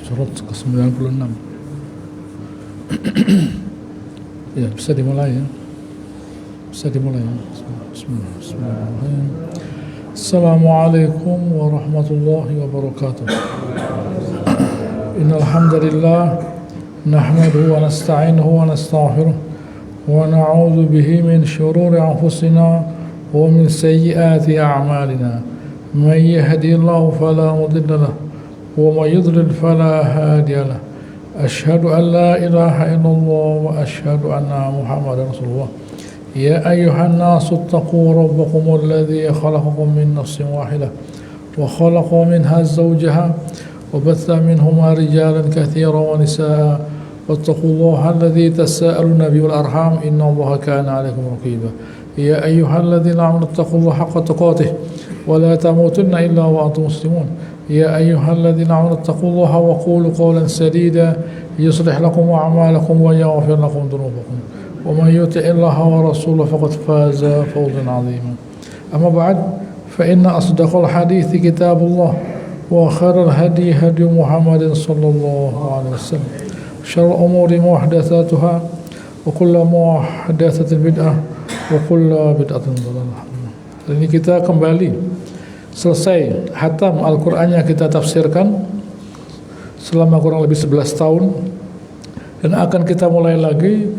Surat ke-96. Ya, bisa dimulai ya. Bisa dimulai ya. Bismillahirrahmanirrahim. Assalamualaikum warahmatullahi wabarakatuh. Innal hamdalillah nahmaduhu wa nasta'inuhu wa nastaghfiruh wa na'udzu bihi min shururi anfusina wa min sayyiati a'malina. May yahdihillahu fala mudilla lahu ومن يضلل فلا هادي له أشهد أن لا إله إلا الله وأشهد أن محمدا رسول الله يا أيها الناس اتقوا ربكم الذي خلقكم من نفس واحدة وخلق منها زوجها وبث منهما رجالا كثيرا ونساء واتقوا الله الذي تساءلون به والأرحام إن الله كان عليكم رقيبا يا أيها الذين آمنوا اتقوا الله حق تقاته ولا تموتن إلا وأنتم مسلمون يا أيها الذين آمنوا اتقوا الله وقولوا قولا سديدا يصلح لكم أعمالكم ويغفر لكم ذنوبكم ومن يطع الله ورسوله فقد فاز فوزا عظيما أما بعد فإن أصدق الحديث كتاب الله وخير الهدي هدي محمد صلى الله عليه وسلم شر الأمور محدثاتها وكل محدثة بدعة وكل بدعة ضلالة. Ini kita kembali selesai hatam Al-Qur'annya kita tafsirkan selama kurang lebih 11 tahun dan akan kita mulai lagi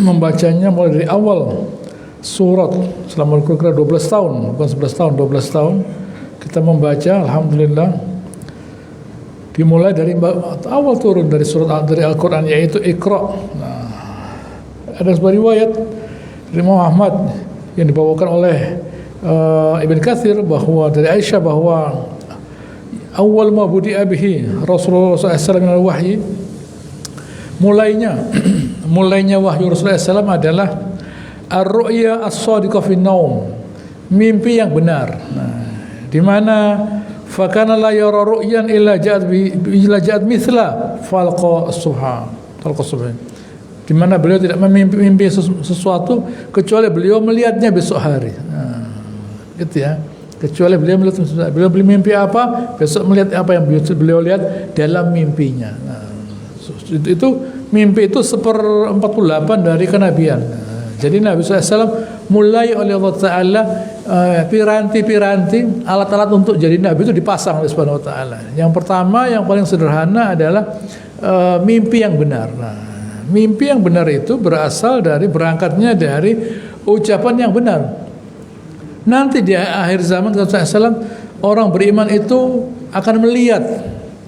membacanya mulai dari awal surat selama kira-kira 12 tahun, bukan 11 tahun, 12 tahun kita membaca. Alhamdulillah dimulai dari awal turun dari surat dari Al-Qur'an, yaitu Iqra. Nah, ada sebuah riwayat dari Imam Ahmad yang dibawakan oleh Ibn Katsir bahwa dari Aisyah bahwa awal ma budi'a bihi Rasulullah SAW minal wahyi, mulainya wahyu Rasulullah SAW adalah ar-ru'ya as-sadiqah fi naum, mimpi yang benar. Nah, di mana fakana la yara ru'yan illa ja'at mithla falqa as-subha, di mana beliau tidak memimpi sesuatu kecuali beliau melihatnya besok hari. Nah, gitu ya. Kecuali beliau mimpi apa, besok melihat apa yang beliau lihat dalam mimpinya. Nah, itu mimpi itu 1/48 dari kenabian. Nah, jadi Nabi SAW mulai oleh Allah Ta'ala piranti-piranti alat-alat untuk jadi Nabi itu dipasang oleh Subhanahu Wa Ta'ala. Yang pertama, yang paling sederhana adalah mimpi yang benar. Nah, mimpi yang benar itu berangkatnya dari ucapan yang benar. Nanti di akhir zaman kata Rasulullah SAW, orang beriman itu akan melihat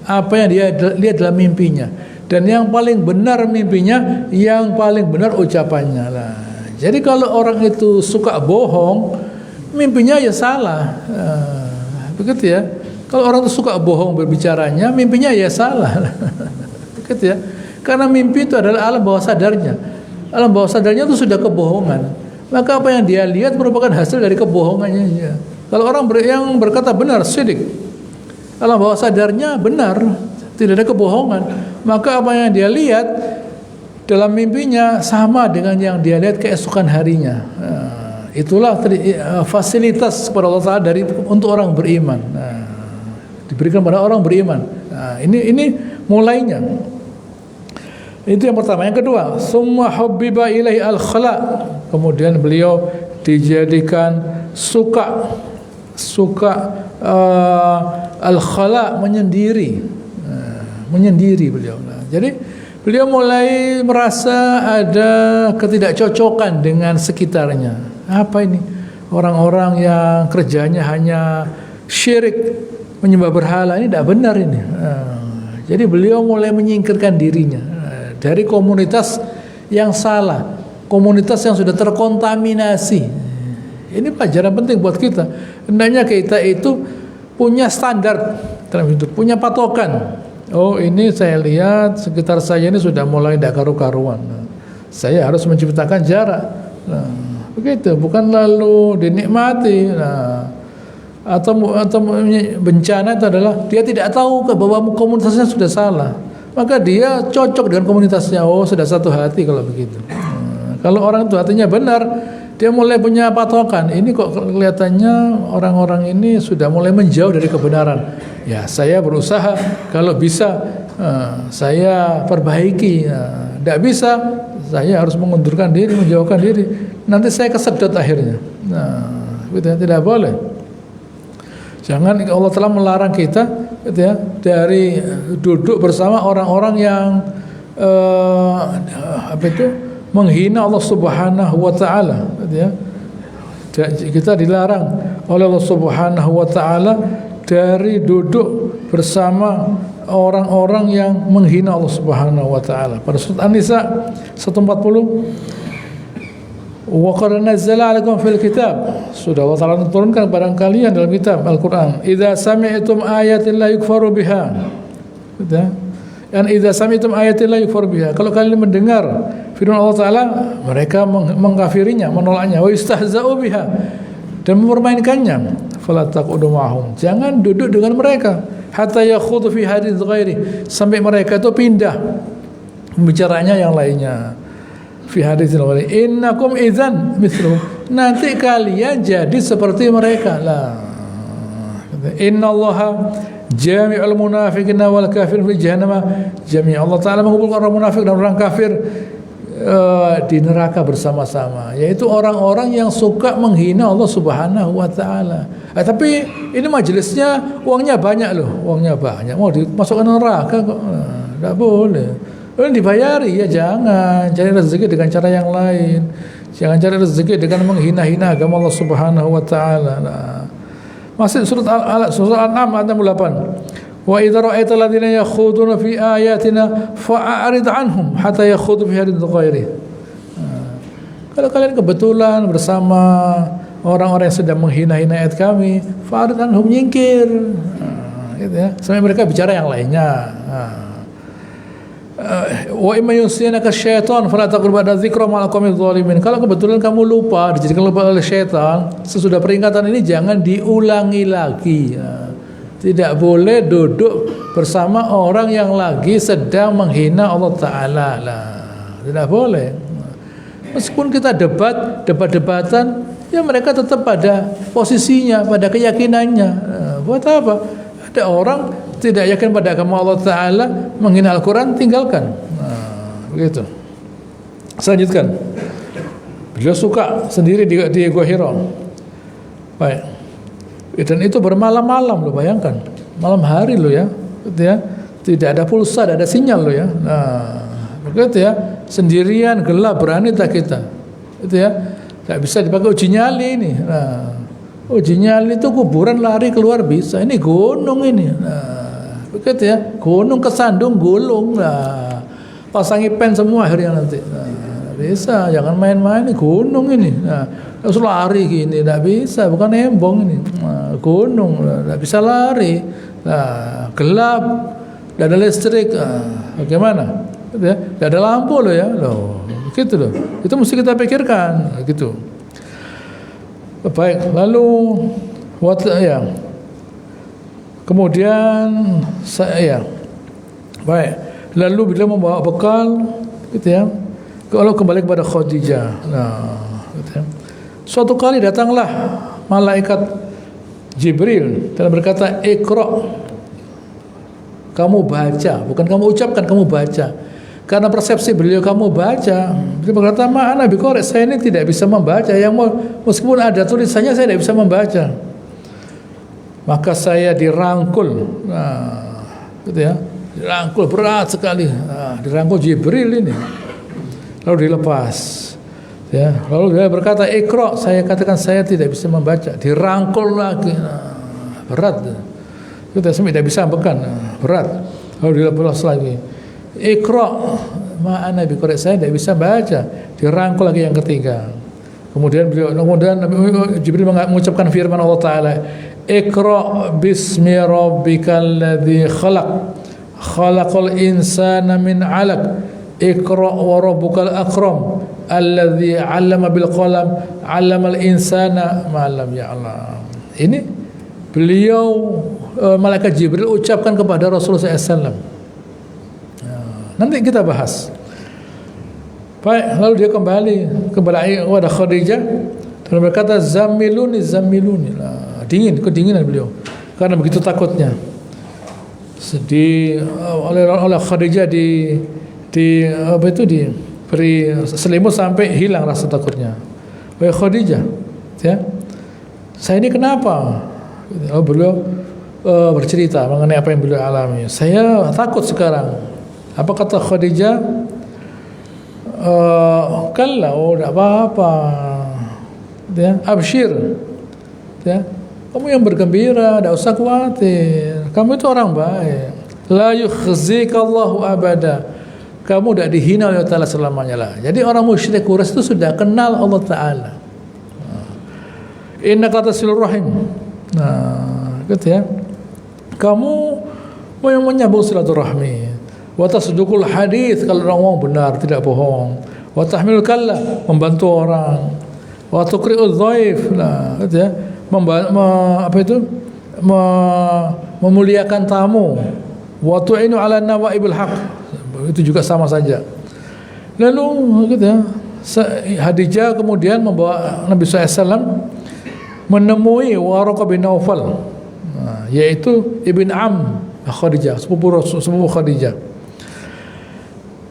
apa yang dia lihat dalam mimpinya, dan yang paling benar mimpinya, yang paling benar ucapannya lah. Jadi kalau orang itu suka bohong, mimpinya ya salah. Begitu ya. Kalau orang itu suka bohong berbicaranya, mimpinya ya salah. Begitu ya. Karena mimpi itu adalah alam bawah sadarnya. Alam bawah sadarnya itu sudah kebohongan. Maka apa yang dia lihat merupakan hasil dari kebohongannya. Kalau orang yang berkata benar, sidik, alam bawah sadarnya benar, tidak ada kebohongan, maka apa yang dia lihat dalam mimpinya sama dengan yang dia lihat keesokan harinya. Nah, itulah fasilitas kepada Allah Ta'ala untuk orang beriman. Nah, diberikan pada orang beriman. Nah, ini mulainya. Itu yang pertama. Yang kedua, summa hubbiba ilaihi al-khala. Kemudian beliau dijadikan suka suka al-khala, menyendiri. Menyendiri beliau. Jadi beliau mulai merasa ada ketidakcocokan dengan sekitarnya. Apa ini? Orang-orang yang kerjanya hanya syirik, menyembah berhala, ini tidak benar ini. Jadi beliau mulai menyingkirkan dirinya dari komunitas yang salah, komunitas yang sudah terkontaminasi. Ini pelajaran penting buat kita. Hendaknya kita itu punya standar dalam hidup, punya patokan. Oh, ini saya lihat sekitar saya ini sudah mulai tidak karu-karuan. Saya harus menciptakan jarak. Begitu, bukan lalu dinikmati. Atau bencana itu adalah dia tidak tahu bahwa komunitasnya sudah salah. Maka dia cocok dengan komunitasnya. Oh, sudah satu hati kalau begitu. Kalau orang itu hatinya benar, dia mulai punya patokan. Ini kok kelihatannya orang-orang ini sudah mulai menjauh dari kebenaran. Ya, saya berusaha kalau bisa saya perbaiki. Tidak bisa, saya harus mengundurkan diri, menjauhkan diri. Nanti saya kesedot akhirnya. Gitu ya, tidak boleh. Jangan, Allah telah melarang kita gitu ya, dari duduk bersama orang-orang yang menghina Allah Subhanahu wa taala, gitu ya. Kita dilarang oleh Allah Subhanahu wa taala dari duduk bersama orang-orang yang menghina Allah Subhanahu wa taala. Pada surat An-Nisa 140, wa qad nazzala 'alaikum fil kitab, sudah Allah Ta'ala turunkan kepada kalian dalam kitab Al-Qur'an, idza sami'tum ayatin la yukfaru biha. Dan idza sami'tum ayatin la yukfaru biha, kalau kalian mendengar firman Allah Ta'ala, mereka mengkafirinya, menolaknya, wa istahza'u biha, dan mempermainkannya, fala taqudu ma'hum, jangan duduk dengan mereka, hatta yakhudu fi hadits ghairi, sampai mereka itu pindah bicaranya yang lainnya. Fi haditsil ghairi innakum idzan mithluhum, nanti kalian jadi seperti mereka lah. Innallaha jami'ul munafiqina wal kafirin fi jahannam jami'a, Allah Ta'ala mengumpulkan orang munafik dan orang kafir di neraka bersama-sama, yaitu orang-orang yang suka menghina Allah Subhanahu wa taala. Tapi ini majelisnya uangnya banyak loh, uangnya banyak, mau dimasukkan neraka kok. Enggak boleh. Kalau dibayari ya jangan, cari rezeki dengan cara yang lain. Jangan cari rezeki dengan menghina-hina agama Allah Subhanahu wa taala. Masih surat Al-An'am ayat 68. Wa idza ra'aita alladziina yakhuduna fi ayatina fa'arid 'anhum hatta yakhudu fi haditsin ghairi. Kalau kalian kebetulan bersama orang-orang yang sedang menghina-hina ayat kami, fa'arid 'anhum, nyingkir. Gitu ya. Sampai mereka bicara yang lainnya. Wa imma yunsinaka syaitan fala taqul ba'da dzikra ma'al qawmiz zalimin. Kalau kebetulan kamu lupa, dijadikan lupa oleh syaitan sesudah peringatan ini, jangan diulangi lagi. Tidak boleh duduk bersama orang yang lagi sedang menghina Allah Ta'ala lah. Tidak boleh. Meskipun kita debat-debatan, ya mereka tetap pada posisinya, pada keyakinannya. Buat apa? Ada orang tidak yakin pada agama Allah Ta'ala, menghina Al-Quran, tinggalkan. Begitu. Selanjutkan, beliau suka sendiri di Gua Hira. Baik. Dan itu bermalam-malam, lo bayangkan, malam hari lo ya, gitu ya, tidak ada pulsa, tidak ada sinyal lo ya. Begitu ya, sendirian, gelap, berani tak kita, gitu ya, tidak bisa dipakai uji nyali ini. Uji nyali itu kuburan, lari keluar bisa, ini gunung ini. Begitu ya, gunung kesandung gulung lah, pasangi pen semua akhirnya nanti. Bisa, jangan main-main, ini gunung ini. Harus lari gini, tidak bisa, bukan embong ini. Gunung, tidak bisa lari. Gelap, tidak ada listrik. Bagaimana? Tidak ada lampu loh ya, loh. Gitu loh. Itu mesti kita pikirkan, gitu. Baik, lalu ya. Kemudian saya, baik. Lalu beliau membawa bekal, gitu ya. Kalau kembali kepada Khadijah, gitu ya. Suatu kali datanglah malaikat Jibril dan berkata, "Iqra." Kamu baca, bukan kamu ucapkan, kamu baca. Karena persepsi beliau kamu baca. Beliau berkata, "Ma'ana biqari', saya ini tidak bisa membaca. Yang meskipun ada tulisannya saya tidak bisa membaca." maka saya dirangkul. Nah, gitu ya. Dirangkul berat sekali. Nah, dirangkul Jibril ini. Lalu dilepas. Ya, lalu dia berkata, "Iqra." Saya katakan saya tidak bisa membaca. Dirangkul lagi. Nah, berat. Kita tidak bisa bekan. Berat. Lalu dilepas lagi. "Iqra." Ma'ana biqari, saya tidak bisa baca. Dirangkul lagi yang ketiga. Kemudian Jibril mengucapkan firman Allah Ta'ala, "Iqra bismi rabbikal ladzi khalaq, khalaqal insana min 'alaq, Iqra wa rabbukal akram, alladzi 'allama bil qalam, 'allamal insana ma lam ya'lam." Ini beliau malaikat Jibril ucapkan kepada Rasulullah SAW. Nanti kita bahas. Baik, lalu dia kembali kepada Khadijah dan berkata, "Zamiluni, zamiluni." Nah, kedinginan beliau karena begitu takutnya. Oleh Khadijah diberi selimut sampai hilang rasa takutnya. Wahai Khadijah, ya, saya ini kenapa? Beliau bercerita mengenai apa yang beliau alami. Saya takut sekarang. Apa kata Khadijah? Kalla, tidak apa-apa. Ya, abshir. Ya, kamu yang bergembira, tidak usah khawatir. Kamu itu orang baik. La yukhzikallahu abada. Kamu tidak dihina oleh Allah Ta'ala selamanya lah. Jadi orang musyrik Quraisy itu sudah kenal Allah Ta'ala. Innaka tasilur rahim. Nah, gitu ya. Kamu yang menyambung silaturahmi. Wa tasduqul hadits, kalau orang ngomong benar, tidak bohong. Wa tahmilul kalla, membantu orang. Wa tuqri'udz dhaif, nah, gitu ya. Memuliakan tamu. Wa tu'inu 'ala nawaibil haq. Itu juga sama saja. Lalu gitu ya. Khadijah kemudian membawa Nabi SAW menemui Waraqah bin Naufal, nah, yaitu ibn Am Khadijah, sepupu Khadijah.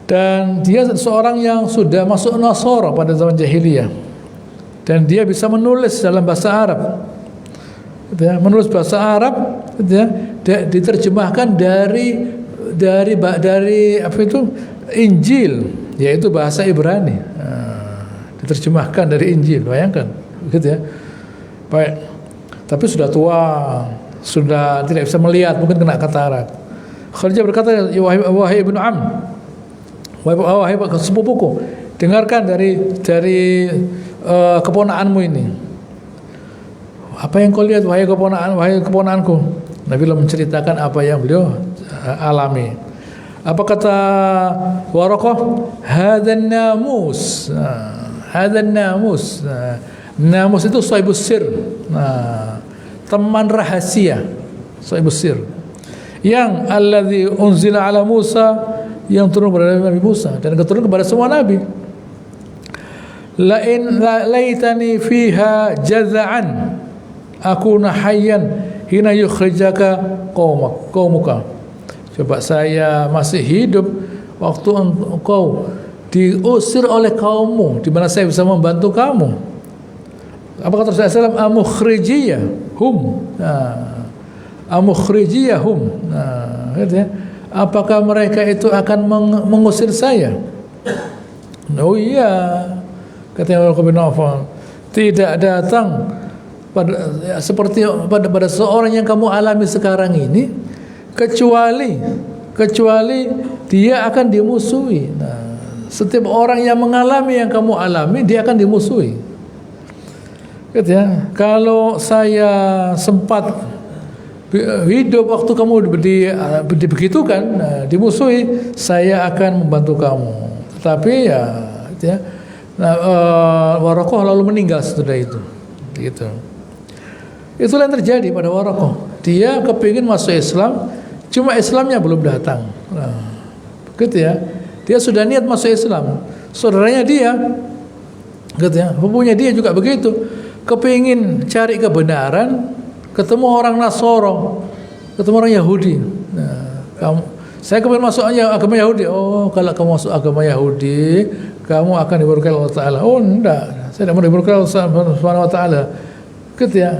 Dan dia seorang yang sudah masuk Nasara pada zaman jahiliyah, dan dia bisa menulis dalam bahasa Arab. Ya, menulis bahasa Arab, ya, diterjemahkan dari apa itu Injil, yaitu bahasa Ibrani. Nah, diterjemahkan dari Injil, bayangkan, gitu ya. Baik, tapi sudah tua, sudah tidak bisa melihat, mungkin kena katarak. Khadijah berkata, "Wahai ibnu Am, wahai sepupuku, dengarkan dari keponakanmu ini. Apa yang kau lihat, wahai keponakanku?" Nabi Allah menceritakan apa yang beliau alami. Apa kata Waraqah? Hadzan namus. Hadzan namus. Namus itu sahibus sir. Nah, teman rahasia. Sahibus sir. Yang alladzi unzila ala Musa, yang turun kepada Nabi Musa dan keturun kepada semua nabi. Laitani fiha jaza'an akuna hayyan hina yukhrijaka qaumuka. Coba saya masih hidup waktu engkau diusir oleh kaummu, di mana saya bisa membantu kamu. Apa kata Rasulullah SAW? Amukhrijiyahum. Nah, amukhrijiyahum. Nah, gitu ya. Apakah mereka itu akan mengusir saya? Oh iya, katanya Waraqah bin Naufal, tidak datang seperti pada seorang yang kamu alami sekarang ini, kecuali dia akan dimusuhi. Nah, setiap orang yang mengalami yang kamu alami, dia akan dimusuhi. Gitu ya. Kalau saya sempat hidup waktu kamu dibegitukan, dimusuhi, saya akan membantu kamu. Tetapi ya, gitu ya. Nah, Waraqah lalu meninggal setelah itu. Gitu. Itulah yang terjadi pada Waraqah. Dia kepingin masuk Islam, cuma Islamnya belum datang. Nah, gitu ya. Dia sudah niat masuk Islam. Saudaranya dia, gitu ya. Sepupunya dia juga begitu. Kepingin cari kebenaran, ketemu orang Nasoro, ketemu orang Yahudi. Nah, saya kepingin masuk agama Yahudi. Oh, kalau kamu masuk agama Yahudi, kamu akan diberkahi Allah Ta'ala. Oh, enggak, saya tidak mau diberkahi Allah Subhanahu Wa Ta'ala. Gitu ya.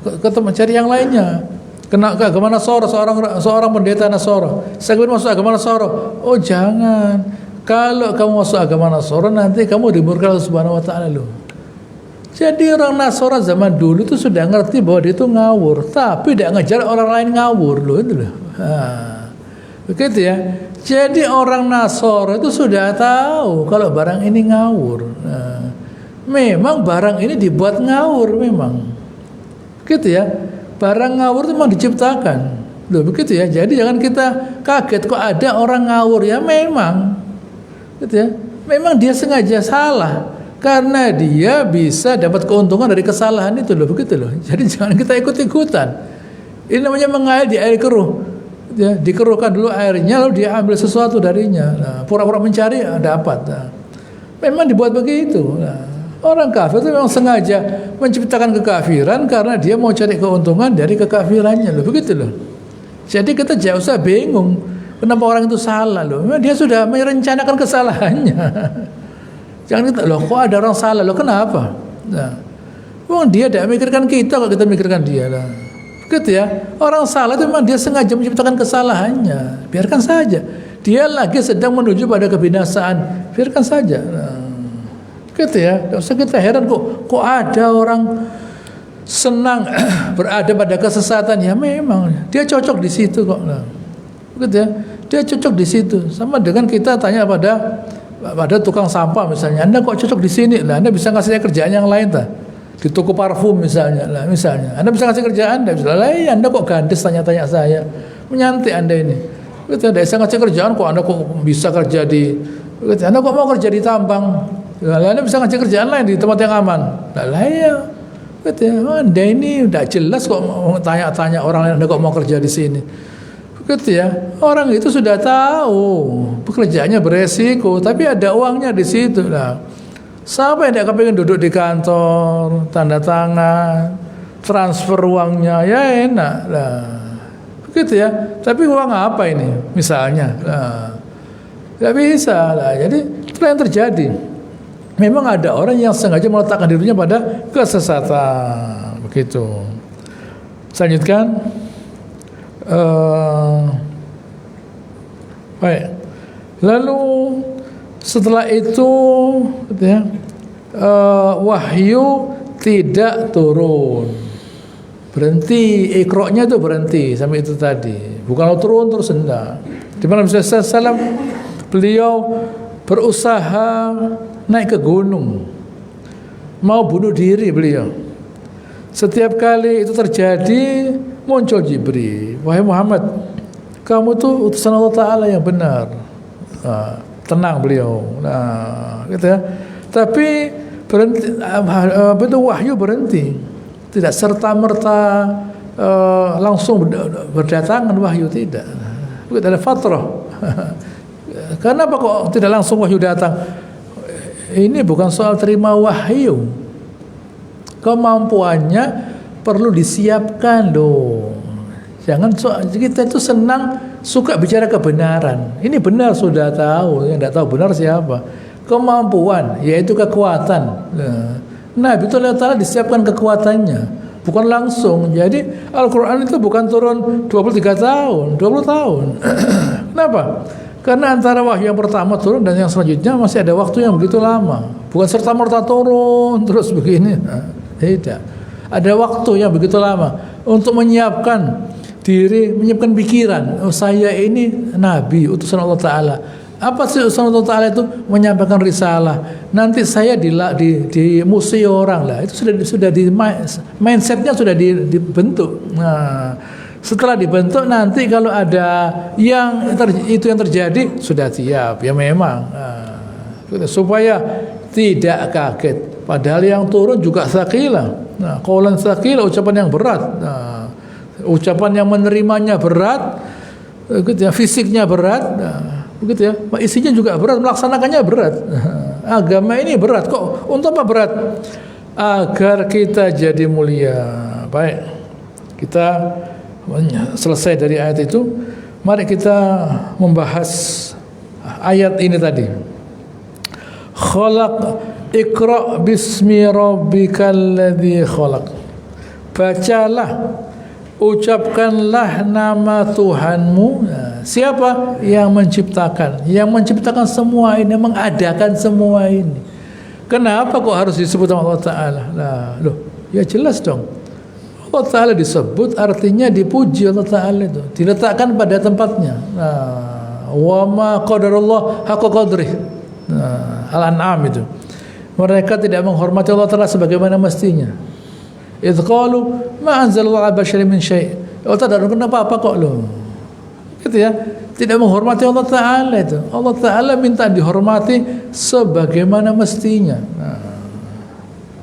Ketemu cari yang lainnya. Kena ke agama Nasara, seorang pendeta Nasara. Saya ingin masuk agama Nasara. Oh jangan. Kalau kamu masuk agama Nasara nanti kamu dimurkai Allah Subhanahu wa taala loh. Jadi orang Nasara zaman dulu itu sudah ngerti bahwa dia itu ngawur, tapi tidak ngejar orang lain ngawur loh itu loh. Begitu ya. Jadi orang Nasara itu sudah tahu kalau barang ini ngawur. Memang barang ini dibuat ngawur memang. Begitu ya. Barang ngawur itu memang diciptakan. Loh begitu ya. Jadi jangan kita kaget kok ada orang ngawur ya memang. Gitu ya. Memang dia sengaja salah karena dia bisa dapat keuntungan dari kesalahan itu loh begitu loh. Jadi jangan kita ikut-ikutan. Ini namanya mengalir di air keruh. Ya, dikeruhkan dulu airnya lalu dia ambil sesuatu darinya. Nah, pura-pura mencari dapat. Nah, memang dibuat begitu. Nah, orang kafir itu memang sengaja menciptakan kekafiran karena dia mau cari keuntungan dari kekafirannya loh begitu loh. Jadi kita jangan usah bingung kenapa orang itu salah loh. Memang dia sudah merencanakan kesalahannya. Jangan kita loh kok ada orang salah loh kenapa? Nah, dia tidak memikirkan kita kalau kita memikirkan dia lah. Begitu ya. Orang salah itu memang dia sengaja menciptakan kesalahannya. Biarkan saja. Dia lagi sedang menuju pada kebinasaan. Biarkan saja. Nah, gitu ya, tidak usah kita heran kok ada orang senang berada pada kesesatan ya memang dia cocok di situ kok, nah, gitu ya, dia cocok di situ. Sama dengan kita tanya pada tukang sampah misalnya, Anda kok cocok di sini? Lah Anda bisa ngasih kerjaan yang lain tak? Di toko parfum misalnya, lah misalnya, Anda bisa ngasih kerjaan, Anda bisa lah, Anda kok gandes tanya-tanya saya, menyantai Anda ini, gitu, Anda bisa ngasih kerjaan kok Anda kok bisa kerja di, gitu, Anda kok mau kerja di tambang? Anda bisa ngasih kerjaan lain di tempat yang aman. Lah ya, Anda ini udah jelas kok mau tanya-tanya orang lain Anda kok mau kerja di sini. Begitu ya. Orang itu sudah tahu pekerjaannya beresiko, tapi ada uangnya di situ lah. Siapa yang tidak kepingin duduk di kantor, tanda tangan, transfer uangnya ya enak lah. Begitu ya. Tapi uang apa ini? Misalnya, nggak bisa lah. Jadi itulah yang terjadi. Memang ada orang yang sengaja meletakkan dirinya pada kesesatan, begitu. Selanjutkan, baik. Lalu setelah itu, ya, wahyu tidak turun, berhenti. Iqra-nya itu berhenti sampai itu tadi. Bukan turun terus enggak. Di mana Nabi SAW beliau berusaha naik ke gunung, mau bunuh diri beliau. Setiap kali itu terjadi muncul Jibril, wahai Muhammad, kamu tuh utusan Allah Ta'ala yang benar. Tenang beliau, gitu ya. Tapi berhenti, itu wahyu berhenti, tidak serta merta langsung berdatangan wahyu, tidak. Ada fatrah. Kenapa kok tidak langsung wahyu datang? Ini bukan soal terima wahyu. Kemampuannya perlu disiapkan loh. Jangan kita itu senang suka bicara kebenaran. Ini benar sudah tahu, yang tidak tahu benar siapa. Kemampuan yaitu kekuatan. Nah, betul Allah Ta'ala disiapkan kekuatannya, bukan langsung. Jadi Al-Quran itu bukan turun 23 tahun, 20 tahun. Kenapa? Karena antara wahyu yang pertama turun dan yang selanjutnya masih ada waktu yang begitu lama. Bukan serta-merta turun terus begini. Tidak. Ada waktu yang begitu lama untuk menyiapkan diri, menyiapkan pikiran. Oh, saya ini nabi, utusan Allah Ta'ala. Apa sih utusan Allah Ta'ala itu? Menyampaikan risalah. Nanti saya di musuhi orang lah. Itu sudah di mindsetnya sudah dibentuk. Nah, setelah dibentuk nanti kalau ada itu yang terjadi sudah siap ya memang, supaya tidak kaget. Padahal yang turun juga tsaqilah. Nah, qaulan tsaqilah, ucapan yang berat. Nah, ucapan yang menerimanya berat, gitu ya, fisiknya berat. Nah, begitu ya, isinya juga berat, melaksanakannya berat. Agama ini berat kok. Untuk apa berat? Agar kita jadi mulia. Baik, kita selesai dari ayat itu, mari kita membahas ayat ini tadi. Iqra bismi rabbikal ladzi khalaq. Bacalah ucapkanlah nama Tuhanmu. Nah, siapa yang menciptakan? Yang menciptakan semua ini, mengadakan semua ini. Kenapa kok harus disebut sama Allah Ta'ala? Nah, loh, ya jelas dong. Allah Ta'ala disebut artinya dipuji. Allah Ta'ala itu diletakkan pada tempatnya. Nah, wa ma qadarullah haqqa qadrih. Nah, Al-An'am itu. Mereka tidak menghormati Allah Ta'ala sebagaimana mestinya. Idh qalu ma anzalallahu 'ala basyarin min syai'. Allah Ta'ala kenapa apa kok lo? Gitu ya. Tidak menghormati Allah Ta'ala itu. Allah Ta'ala minta dihormati sebagaimana mestinya. Nah,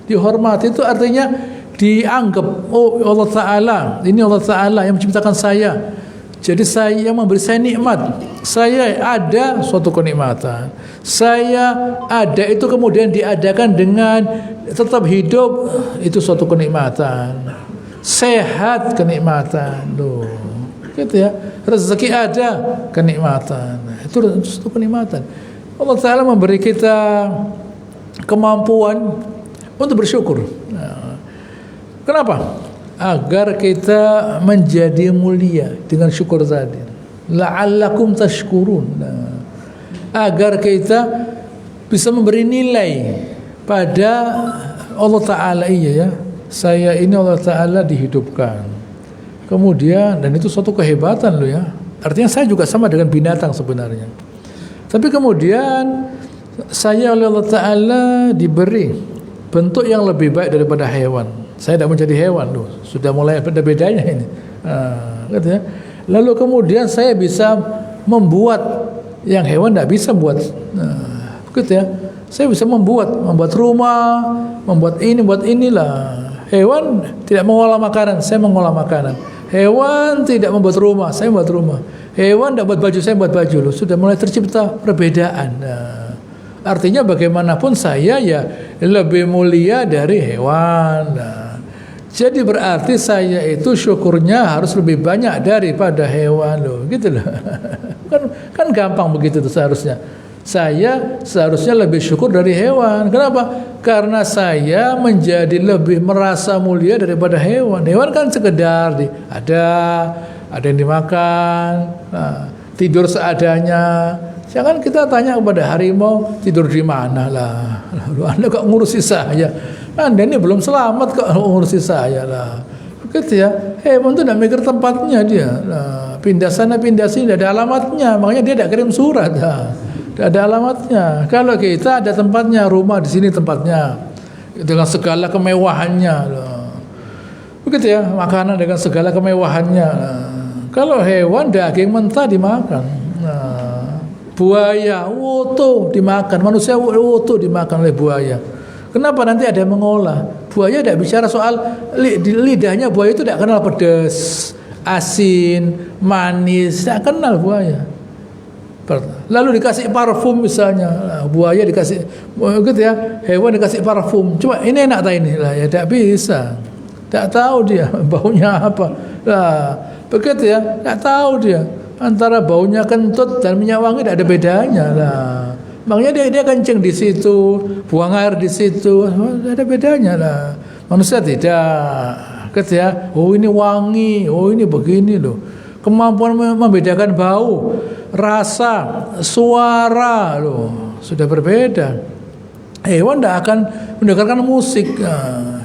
dihormati itu artinya dianggap, oh Allah Ta'ala, ini Allah Ta'ala yang menciptakan saya. Jadi saya yang memberi saya nikmat. Saya ada suatu kenikmatan. Saya ada itu kemudian diadakan dengan tetap hidup, itu suatu kenikmatan. Sehat kenikmatan. Loh, gitu ya. Rezeki ada kenikmatan. Itu suatu kenikmatan. Allah Ta'ala memberi kita kemampuan untuk bersyukur. Nah, kenapa? Agar kita menjadi mulia dengan syukur tadi. La'allakum tashkurun. Nah, agar kita bisa memberi nilai pada Allah Ta'ala. Iya ya, saya ini Allah Ta'ala dihidupkan. Kemudian, dan itu suatu kehebatan loh ya. Artinya saya juga sama dengan binatang sebenarnya. Tapi kemudian saya oleh Allah Ta'ala diberi bentuk yang lebih baik daripada hewan. Saya tidak menjadi hewan loh. Sudah mulai ada bedanya ini. Gitu ya. Lalu kemudian saya bisa membuat yang hewan tidak bisa buat. Gitu ya. Saya bisa membuat rumah, membuat ini, buat inilah. Hewan tidak mengolah makanan, saya mengolah makanan. Hewan tidak membuat rumah, saya membuat rumah. Hewan tidak buat baju, saya buat baju loh. Sudah mulai tercipta perbedaan. Artinya bagaimanapun saya ya lebih mulia dari hewan. Jadi berarti saya itu syukurnya harus lebih banyak daripada hewan loh, gitu loh. kan gampang begitu tuh seharusnya. Saya seharusnya lebih syukur dari hewan. Kenapa? Karena saya menjadi lebih merasa mulia daripada hewan. Hewan kan sekedar ada yang dimakan, tidur seadanya. Jangan kita tanya kepada harimau tidur di mana lah. Lalu Anda kok ngurusi saya? Anda ini belum selamat kok ngurusi saya lah. Begitu ya. Hewan itu tidak mikir tempatnya dia. Nah, pindah sana pindah sini, tidak ada alamatnya. Makanya dia tidak kirim surat. Tidak ada alamatnya. Kalau kita ada tempatnya, rumah di sini tempatnya, dengan segala kemewahannya. Begitu ya. Makanan dengan segala kemewahannya. Kalau hewan daging mentah dimakan. Buaya utuh dimakan, manusia utuh dimakan oleh buaya. Kenapa? Nanti ada yang mengolah. Buaya tidak bicara soal lidahnya. Buaya itu tidak kenal pedas, asin, manis, tidak kenal buaya. Lalu dikasih parfum misalnya, buaya dikasih, gitu ya, hewan dikasih parfum. Cuma ini enak tak ini lah, ya tidak bisa. Tidak tahu dia baunya apa. Lah, begitu ya, tidak tahu dia. Antara baunya kentut dan minyak wangi tidak ada bedanya lah. Makanya dia kencing di situ, buang air di situ, tidak ada bedanya lah. Manusia tidak, gitu ya. Oh ini wangi, oh ini begini loh. Kemampuan membedakan bau, rasa, suara loh sudah berbeda. Hewan tidak akan mendengarkan musik,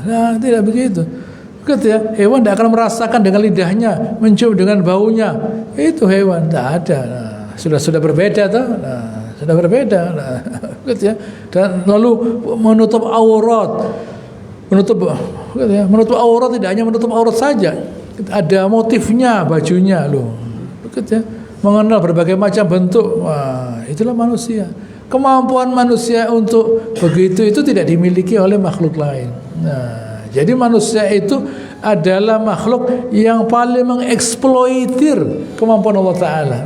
nah tidak begitu. Gitu ya, hewan tidak akan merasakan dengan lidahnya, mencium dengan baunya. Itu hewan tidak ada. Sudah berbeda tuh. Sudah berbeda. Gitu ya. Dan lalu menutup aurat. Gitu ya, menutup aurat tidak hanya menutup aurat saja. Ada motifnya bajunya loh. Gitu ya. Mengenal berbagai macam bentuk. Wah, itulah manusia. Kemampuan manusia untuk begitu itu tidak dimiliki oleh makhluk lain. Nah, jadi manusia itu adalah makhluk yang paling mengeksploitir kemampuan Allah Ta'ala.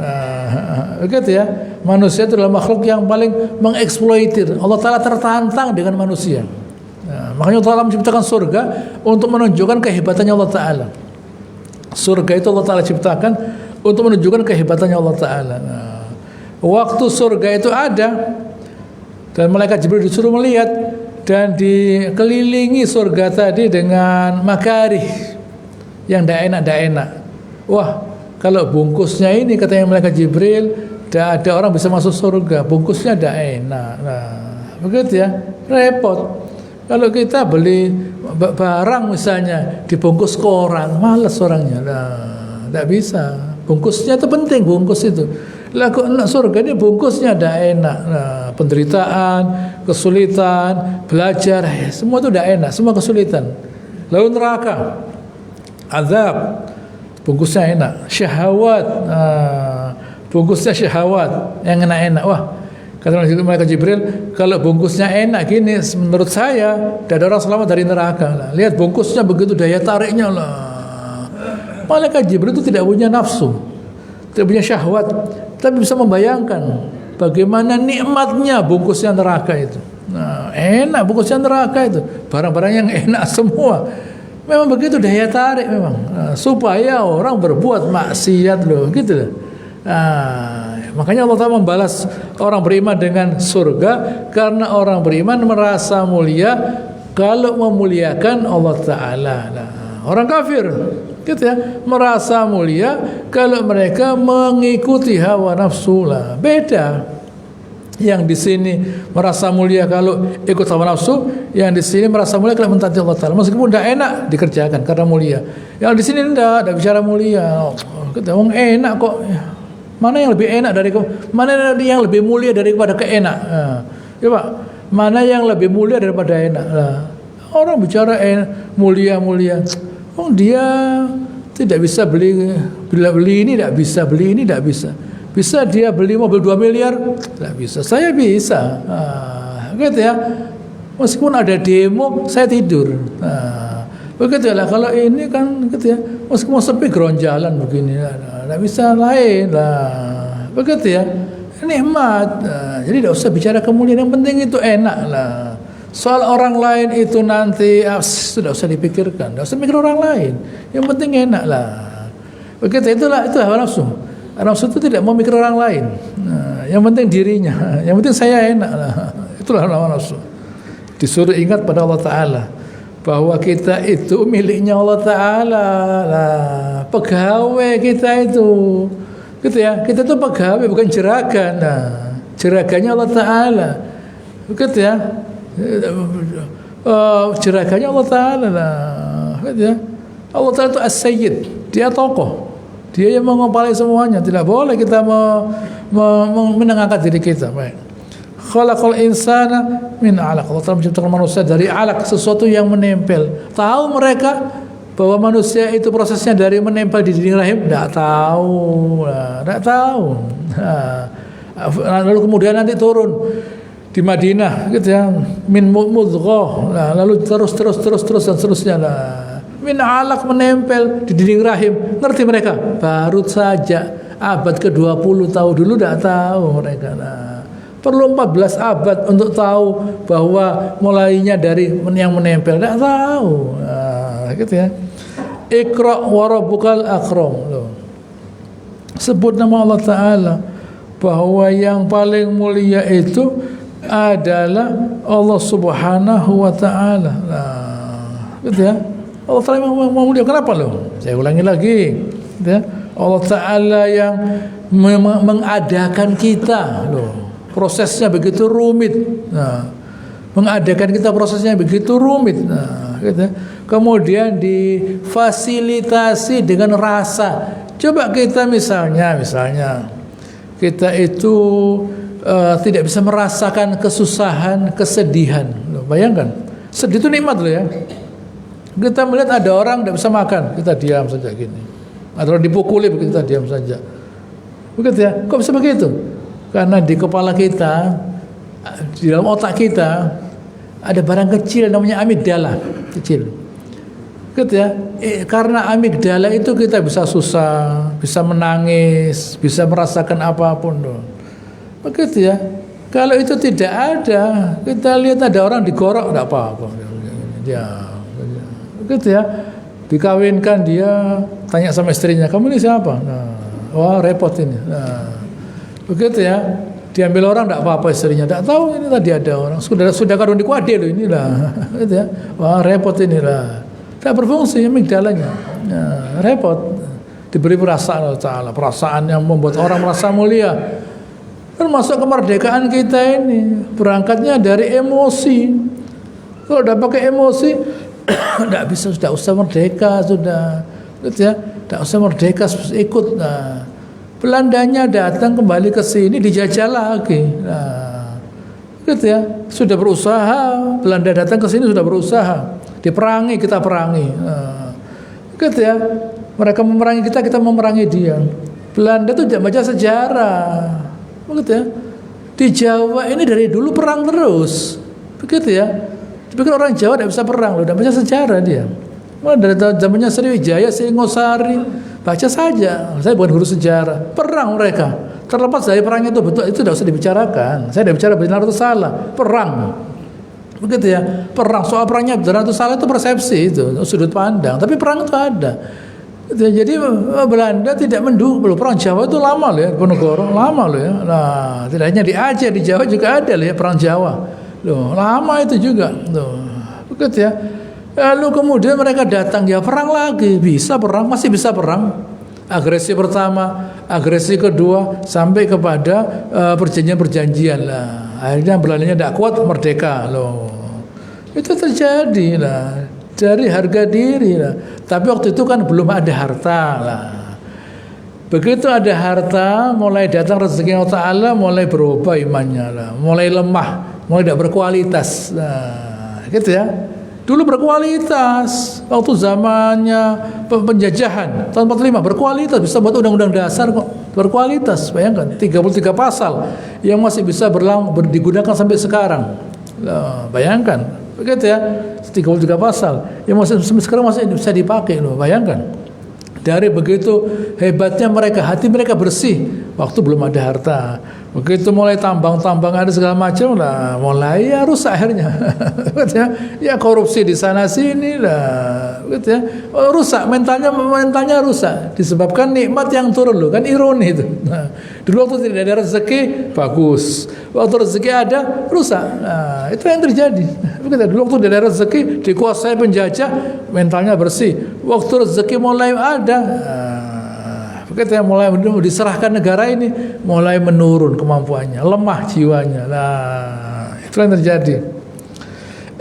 Begitu ya. Manusia itu adalah makhluk yang paling mengeksploitir. Allah Ta'ala tertantang dengan manusia. Makanya Allah Ta'ala menciptakan surga untuk menunjukkan kehebatannya Allah Ta'ala. Surga itu Allah Ta'ala ciptakan untuk menunjukkan kehebatannya Allah Ta'ala. Waktu surga itu ada dan malaikat Jibril disuruh melihat dan dikelilingi surga tadi dengan makarih, yang tidak enak. Wah, kalau bungkusnya ini katanya malaikat Jibril, tidak ada orang bisa masuk surga. Bungkusnya tidak enak. Nah, begitu ya, repot. Kalau kita beli barang misalnya dibungkus ke orang, malas orangnya. Nah, tidak bisa. Bungkusnya itu penting, bungkus itu. Lah kok enak surga ini bungkusnya tidak enak. Nah, penderitaan, kesulitan, belajar, semua itu tidak enak, semua kesulitan. Lalu neraka, azab, bungkusnya enak. Syahwat, bungkusnya syahwat yang enak-enak. Wah, kata malaikat Jibril, kalau bungkusnya enak gini, menurut saya tidak ada orang selamat dari neraka. Nah, lihat bungkusnya begitu, daya tariknya lah. Malaikat Jibril itu tidak punya nafsu, tidak punya syahwat, tapi bisa membayangkan bagaimana nikmatnya bungkusnya neraka itu. Nah, enak bungkusnya neraka itu, barang-barang yang enak semua. Memang begitu daya tarik memang, supaya orang berbuat maksiat loh, gitu loh. Makanya Allah Ta'ala membalas orang beriman dengan surga, karena orang beriman merasa mulia kalau memuliakan Allah Ta'ala. Nah, orang kafir gitu ya, merasa mulia kalau mereka mengikuti hawa nafsu lah. Beda. Yang di sini merasa mulia kalau ikut hawa nafsu, yang di sini merasa mulia kalau mentaati Allah Ta'ala. Meskipun tidak enak dikerjakan karena mulia. Yang di sini tidak bicara mulia. Kita ngomong enak kok. Mana yang lebih enak dari mana yang lebih mulia daripada keenak? Coba, mana yang lebih mulia daripada enak? Orang bicara mulia. Oh, dia tidak bisa beli ini, tidak bisa beli ini, tidak bisa. Bisa dia beli mobil 2 miliar? Tidak bisa. Saya bisa. Gitu ya. Meskipun ada demo, saya tidur. Begitu lah. Kalau ini kan gitu ya. Meskipun sepi geronjalan begini, tidak bisa lain lah. Begitu ya. Nikmat. Jadi tidak usah bicara kemuliaan. Yang penting itu enak lah. Soal orang lain itu nanti sudah usah dipikirkan, tidak usah mikir orang lain. Yang penting enak lah. Begitu, itu hawa nafsu. Nafsu itu tidak mau mikir orang lain. Yang penting dirinya, yang penting saya enak lah. Itulah hawa nafsu. Disuruh ingat pada Allah Ta'ala bahwa kita itu miliknya Allah Ta'ala lah. Pegawai kita itu, gitu ya. Kita itu pegawai bukan jeragan. Nah, jeragannya Allah Ta'ala, gitu ya. Jeragannya Allah Ta'ala lah, gitu ya. Allah Ta'ala itu as-sayyid, dia tokoh, dia yang mengepalai semuanya. Tidak boleh kita menengahkan diri kita. Baik. Khalaqal insana min 'alaq. Allah Ta'ala menciptakan manusia dari alaq, sesuatu yang menempel. Tahu mereka bahwa manusia itu prosesnya dari menempel di dinding rahim? Tidak tahu. Lalu kemudian nanti turun di Madinah, gitu ya, min mudghah, lalu terus dan seterusnya lah. Min 'alaq, menempel di dinding rahim. Ngerti mereka? Baru saja abad ke-20 tahu, dulu tidak tahu mereka. Nah, perlu 14 abad untuk tahu bahwa mulainya dari yang menempel. Tidak tahu. Nah, gitu ya. Iqra wa rabbukal akram. Sebut nama Allah Ta'ala bahwa yang paling mulia itu adalah Allah Subhanahu wa Ta'ala. Nah, gitu ya. Allah Ta'ala mau mulia. Kenapa loh? Saya ulangi lagi, gitu ya. Allah Ta'ala yang mengadakan kita loh. Prosesnya begitu rumit. Nah, mengadakan kita prosesnya begitu rumit. Nah, gitu ya. Kemudian difasilitasi dengan rasa. Coba kita misalnya kita itu tidak bisa merasakan kesusahan, kesedihan. Loh, bayangkan, sedih itu nikmat loh ya. Kita melihat ada orang tidak bisa makan, kita diam saja gini. Ada orang dipukuli, kita diam saja. Begitu ya. Kok bisa begitu? Karena di kepala kita, di dalam otak kita ada barang kecil namanya amigdala, kecil. Gitu ya. Karena amigdala itu kita bisa susah, bisa menangis, bisa merasakan apapun loh. Begitu ya. Kalau itu tidak ada, kita lihat ada orang digorok, tidak apa-apa. Dia, begitu ya. Dikawinkan, dia tanya sama istrinya, kamu ini siapa? Nah, wah repot ini. Nah, begitu ya. Diambil orang, tidak apa-apa istrinya. Tidak tahu ini tadi ada orang. Sudah kadang dikuade loh inilah. Gitu ya. Wah repot inilah. Tidak berfungsi amigdalanya. repot. Diberi perasaan Allah Ta'ala, perasaan yang membuat orang merasa mulia. Termasuk kemerdekaan kita ini berangkatnya dari emosi. Kalau udah pakai emosi, tidak bisa, sudah usah merdeka, sudah, gitu ya, tidak usah merdeka ikut. Nah, Belandanya datang kembali ke sini dijajah lagi. Nah, gitu ya, sudah berusaha. Belanda datang ke sini sudah berusaha, diperangi, kita perangi. Nah, gitu ya. Mereka memerangi kita, kita memerangi dia. Belanda itu tidak baca sejarah, begitu ya. Di Jawa ini dari dulu perang terus, begitu ya. Dipikir orang Jawa tidak bisa perang, loh, tidak baca sejarah dia. Mulai dari zamannya Sriwijaya, Singosari, baca saja. Saya bukan guru sejarah, perang mereka. Terlepas dari perangnya itu betul, itu tidak usah dibicarakan. Saya tidak bicara benar atau salah, perang. Begitu ya, perang, soal perangnya benar atau salah itu persepsi, itu sudut pandang. Tapi perang itu ada. Jadi Belanda tidak mendukung. Perang Jawa itu lama loh ya, Ponorogo lama loh ya. Nah, tidak hanya di Aceh, di Jawa juga ada loh ya perang Jawa. Loh, lama itu juga. Loh, begitu ya. Lalu kemudian mereka datang, ya perang lagi, bisa perang, masih bisa perang. Agresi pertama, agresi kedua, sampai kepada perjanjian-perjanjian lah. Akhirnya Belandanya tidak kuat, merdeka loh. Itu terjadi lah. Dari harga diri lah. Tapi waktu itu kan belum ada harta lah. Begitu ada harta, mulai datang rezeki Allah Ta'ala, mulai berubah imannya lah. Mulai lemah, mulai tidak berkualitas. Nah, gitu ya. Dulu berkualitas. Waktu zamannya penjajahan tahun 45 berkualitas, bisa buat undang-undang dasar kok. Berkualitas, bayangkan 33 pasal yang masih bisa digunakan sampai sekarang. Nah, bayangkan. Begitu ya, 33 pasal yang masih sekarang masih bisa dipakai loh, bayangkan. Dari begitu hebatnya mereka, hati mereka bersih waktu belum ada harta. Begitu mulai tambang-tambang ada segala macam lah, mulai ya rusak akhirnya. Ya korupsi di sana sini lah, gitu ya. Rusak mentalnya rusak disebabkan nikmat yang turun loh, kan ironi itu. Nah, dulu waktu tidak ada rezeki bagus, waktu rezeki ada rusak. Nah, itu yang terjadi. Begitu, dulu waktu tidak ada rezeki dikuasai penjajah, mentalnya bersih. Waktu rezeki mulai ada, begitu ya, mulai diserahkan negara ini, mulai menurun kemampuannya, lemah jiwanya. Nah, itu yang terjadi.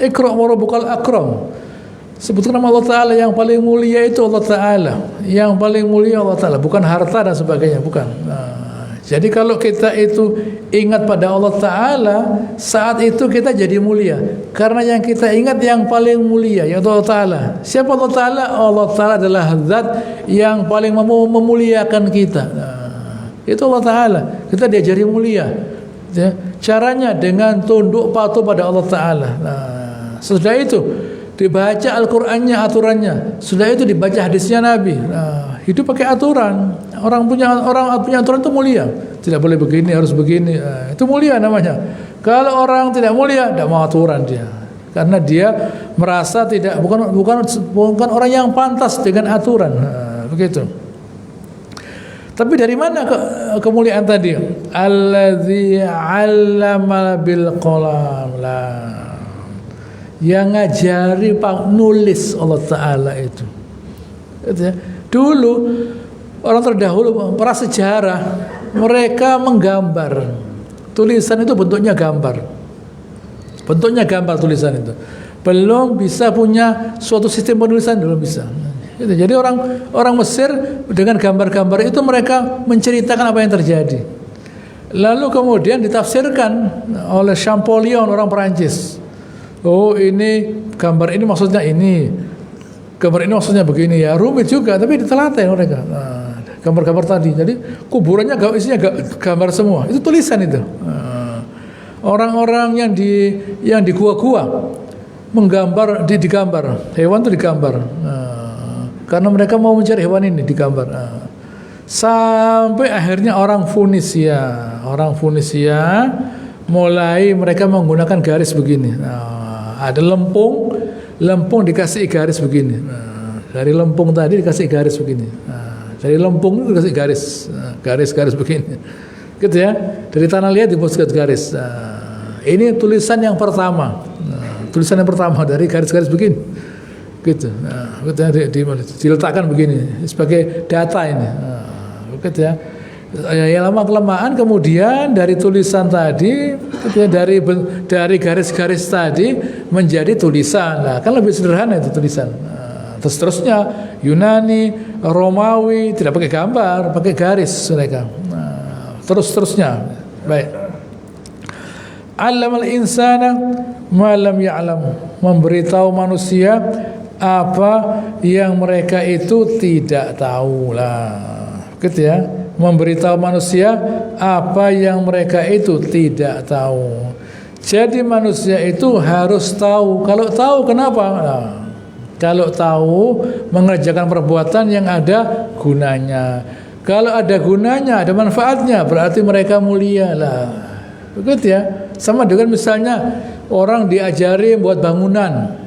Iqra' wa rabbukal akram. Sebutkan nama Allah Ta'ala, yang paling mulia itu Allah Ta'ala. Yang paling mulia Allah Ta'ala, bukan harta dan sebagainya, bukan. Nah, jadi kalau kita itu ingat pada Allah Ta'ala, saat itu kita jadi mulia. Karena yang kita ingat yang paling mulia, yaitu Allah Ta'ala. Siapa Allah Ta'ala? Allah Ta'ala adalah zat yang paling memuliakan kita. Nah, itu Allah Ta'ala. Kita diajari mulia. Ya. Caranya dengan tunduk patuh pada Allah Ta'ala. Nah, sesudah itu dibaca Al-Qur'annya, aturannya. Sudah itu dibaca hadisnya Nabi. Nah, hidup pakai aturan. Orang punya aturan itu mulia. Tidak boleh begini, harus begini. Nah, itu mulia namanya. Kalau orang tidak mulia, tidak mau aturan dia. Karena dia merasa bukan orang yang pantas dengan aturan. Nah, begitu. Tapi dari mana kemuliaan tadi? Alladzi 'allama bil qalam. Yang ngajari nulis Allah Ta'ala itu. Gitu ya. Dulu orang terdahulu, para sejarah, mereka menggambar. Tulisan itu bentuknya gambar. Bentuknya gambar tulisan itu. Belum bisa punya suatu sistem penulisan, belum bisa. Gitu. Jadi orang Mesir dengan gambar-gambar itu mereka menceritakan apa yang terjadi. Lalu kemudian ditafsirkan oleh Champollion, orang Perancis. Oh, ini gambar ini maksudnya ini, gambar ini maksudnya begini ya, rumit juga tapi ditelaten mereka. Nah, gambar-gambar tadi, jadi kuburannya isinya gambar semua, itu tulisan itu. Nah, orang-orang yang di gua-gua menggambar, digambar hewan itu digambar. Nah, karena mereka mau mencari hewan ini digambar. Nah, sampai akhirnya orang Funisia mulai mereka menggunakan garis begini. Nah, ada lempung dikasih garis begini. Nah, dari lempung tadi dikasih garis begini. Nah, dari lempung itu dikasih garis begini. Gitu ya. Dari tanah liat dibuat garis. Nah, ini tulisan yang pertama. Nah, tulisan yang pertama dari garis-garis begini. gitu. Nah, diletakkan begini sebagai data ini. Nah, gitu ya. Ya lama kelamaan kemudian dari tulisan tadi, gitu ya, dari garis-garis tadi menjadi tulisan. Nah, kan lebih sederhana itu tulisan. Nah, terus-terusnya Yunani, Romawi tidak pakai gambar, pakai garis mereka. Nah, terus-terusnya. Baik. Allamal insana ma lam ya'lam, memberitahu manusia apa yang mereka itu tidak tahu lah. Gitu ya. Memberitahu manusia apa yang mereka itu tidak tahu. Jadi manusia itu harus tahu. Kalau tahu kenapa? Nah, kalau tahu mengerjakan perbuatan yang ada gunanya. Kalau ada gunanya, ada manfaatnya, berarti mereka mulia lah. Begitu ya. Sama dengan misalnya orang diajari buat bangunan.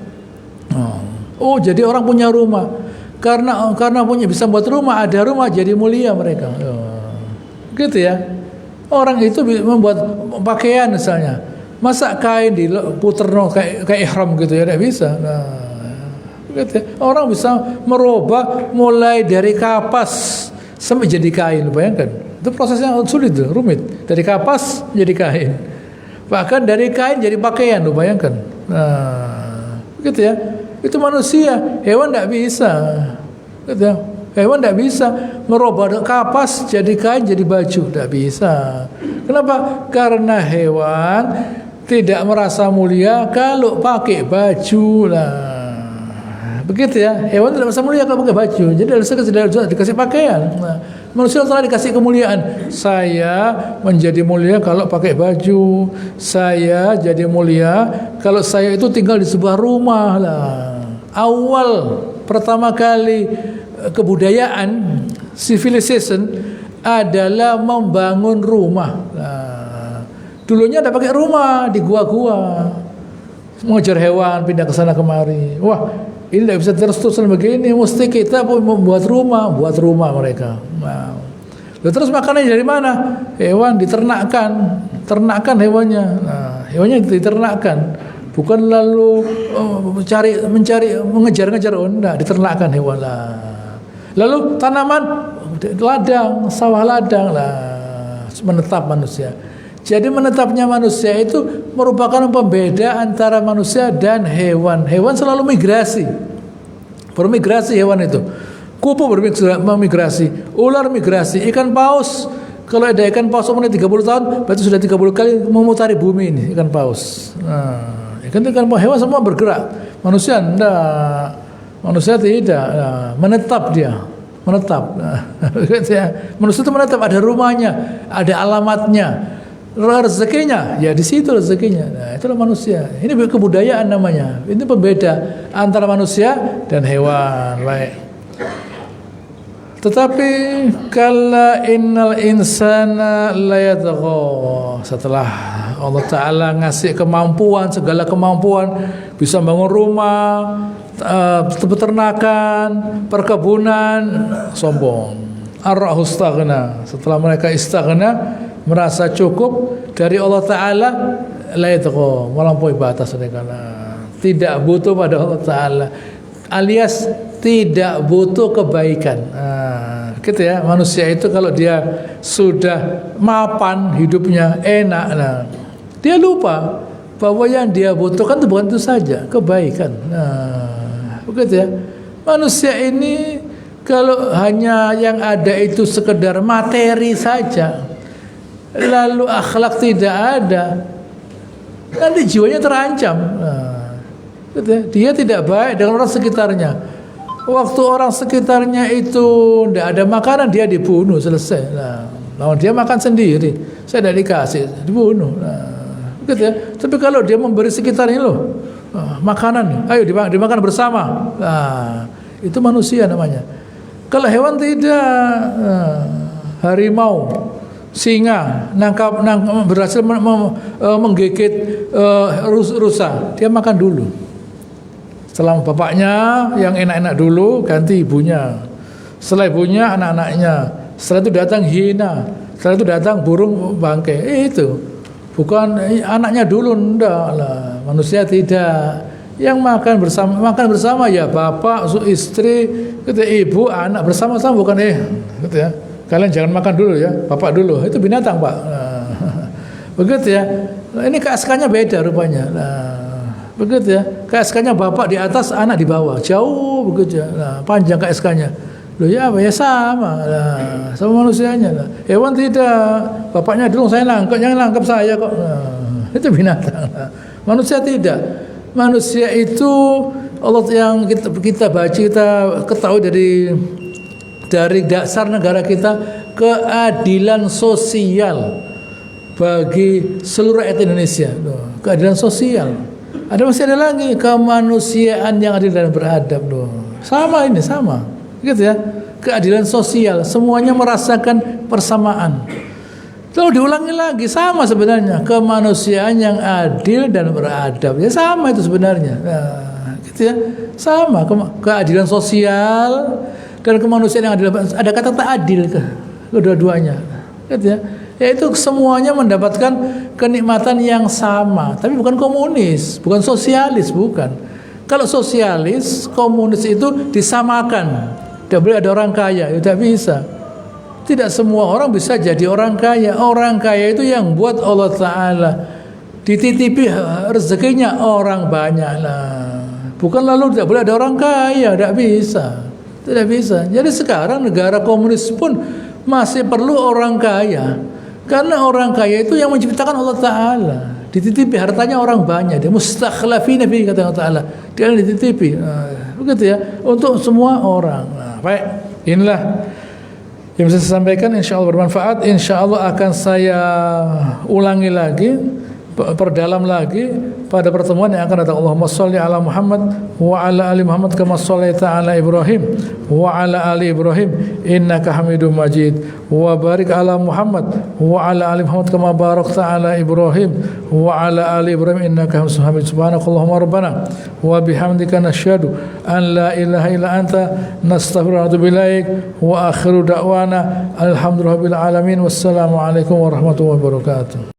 Oh, jadi orang punya rumah. Karena punya bisa buat rumah, ada rumah jadi mulia mereka. Gitu ya. Orang itu membuat pakaian misalnya. Masa kain diputer kayak ihram gitu ya, tidak bisa. Nah, gitu ya. Orang bisa merubah mulai dari kapas sampai jadi kain, bayangkan. Itu prosesnya sulit, rumit. Dari kapas jadi kain. Bahkan dari kain jadi pakaian, bayangkan. Nah, gitu ya. Itu manusia, hewan tidak bisa. Gitu ya. Hewan tidak bisa merubah kapas jadi kain jadi baju, tidak bisa. Kenapa? Karena hewan tidak merasa mulia kalau pakai baju lah. Begitu ya. Hewan tidak merasa mulia kalau pakai baju. Jadi harus dikasih pakaian. Nah, manusia telah dikasih kemuliaan. Saya menjadi mulia kalau pakai baju. Saya jadi mulia kalau saya itu tinggal di sebuah rumah lah. Awal pertama kali kebudayaan civilization adalah membangun rumah. Nah, dulunya ada pakai rumah di gua-gua, mengejar hewan pindah ke sana kemari. Wah, ini tidak bisa terus-terusan begini. Mesti kita membuat rumah, buat rumah mereka. Nah, terus makanannya dari mana? Hewan diternakkan, ternakan hewannya. Nah, hewannya diternakkan. Bukan lalu mengejar-ngejar, enggak, diternakkan hewan lah. Lalu tanaman, ladang, sawah ladang lah, menetap manusia. Jadi menetapnya manusia itu merupakan pembeda antara manusia dan hewan. Hewan selalu migrasi, bermigrasi hewan itu. Kupu bermigrasi, ular migrasi, ikan paus. Kalau ada ikan paus umurnya 30 tahun, berarti sudah 30 kali memutari bumi ini ikan paus. Nah, ikan hewan semua bergerak, manusia enggak, manusia tidak. Nah, menetap dia, menetap. Nah, manusia itu menetap, ada rumahnya, ada alamatnya, rezekinya, ya di situ rezekinya. Nah, itulah manusia. Ini kebudayaan namanya. Ini pembeda antara manusia dan hewan. Baik. Tetapi kalla innal insana layatgha, setelah Allah Ta'ala ngasih kemampuan, segala kemampuan, bisa bangun rumah, peternakan, perkebunan, sombong. Ar-rahu istaghna, setelah mereka istaghna, merasa cukup dari Allah Ta'ala, layatgha, melampaui batas mereka. Tidak butuh pada Allah Ta'ala, alias tidak butuh kebaikan. Nah, gitu ya. Manusia itu kalau dia sudah mapan hidupnya enak, nah, dia lupa bahwa yang dia butuhkan itu bukan itu saja, kebaikan. Nah, begitu ya. Manusia ini kalau hanya yang ada itu sekedar materi saja, lalu akhlak tidak ada, nanti jiwanya terancam. Nah, gitu ya. Dia tidak baik dengan orang sekitarnya. Waktu orang sekitarnya itu tidak ada makanan, dia dibunuh, selesai. Nah, lawan dia makan sendiri, saya tidak dikasih, dibunuh. Nah, gitu ya. Tapi kalau dia memberi sekitarnya loh, makanan, ayo dimakan bersama. Nah, itu manusia namanya. Kalau hewan tidak, harimau, singa, berhasil menggigit rusa, dia makan dulu. Setelah bapaknya yang enak-enak dulu, ganti ibunya. Setelah ibunya, anak-anaknya. Setelah itu datang hiena. Setelah itu datang burung bangkai. Itu bukan anaknya dulu, enggak lah. Manusia tidak. Yang makan bersama ya bapak, istri, gitu ya, ibu, anak bersama-sama, bukan gitu ya. Kalian jangan makan dulu ya, bapak dulu. Itu binatang, Pak. Nah, begitu ya. Nah, ini KSK-nya beda rupanya. Nah, begitu ya. KSK-nya bapak di atas, anak di bawah. Jauh begitu ya. Nah, panjang KSK-nya. Loh ya apa ya, sama. Nah, sama manusianya. Nah, hewan tidak. Bapaknya dulu saya nangkep, jangan nangkep saya kok. Nah, itu binatang. Nah, manusia tidak. Manusia itu Allah yang kita baca, kita ketahui dari dasar negara kita, keadilan sosial bagi seluruh rakyat Indonesia. Keadilan sosial. Masih ada lagi kemanusiaan yang adil dan beradab. Sama ini, sama. Gitu ya. Keadilan sosial, semuanya merasakan persamaan. Lalu diulangi lagi, sama sebenarnya, kemanusiaan yang adil dan beradab. Ya sama itu sebenarnya. Nah, gitu ya. Sama keadilan sosial dan kemanusiaan yang adil. Ada kata tak adil kedua-duanya. Gitu ya. Yaitu semuanya mendapatkan kenikmatan yang sama, tapi bukan komunis, bukan sosialis, bukan. Kalau sosialis, komunis itu disamakan. Tidak boleh ada orang kaya, tidak bisa. Tidak semua orang bisa jadi orang kaya. Orang kaya itu yang buat Allah Ta'ala dititipi rezekinya orang banyak lah. Bukan lalu tidak boleh ada orang kaya, tidak bisa. Tidak bisa. Jadi sekarang negara komunis pun masih perlu orang kaya. Karena orang kaya itu yang menciptakan Allah Ta'ala. Dititipi hartanya orang banyak. Dia mustakhlafina fi, kata Allah Ta'ala. Dia dititipi. Nah, begitu ya. Untuk semua orang. Nah, baik. Inilah yang bisa saya sampaikan, insyaallah bermanfaat. Insyaallah akan saya ulangi lagi, perdalam lagi pada pertemuan yang akan datang. Allahumma sholli ala Muhammad wa ala ali Muhammad kama shallaita ala Ibrahim wa ala ali Ibrahim innaka Hamidum Majid, wa barik ala Muhammad wa ala ali Muhammad kama barakta ala Ibrahim wa ala ali Ibrahim innaka Hamidum Majid. Subhanakallahumma rabbana wa bihamdika nasyhadu an la ilaha illa anta nastaghfiruka wa natubu ilaik, wa akhiru da'wana alhamdulillahil alamin, wassalamu alaikum warahmatullahi wabarakatuh.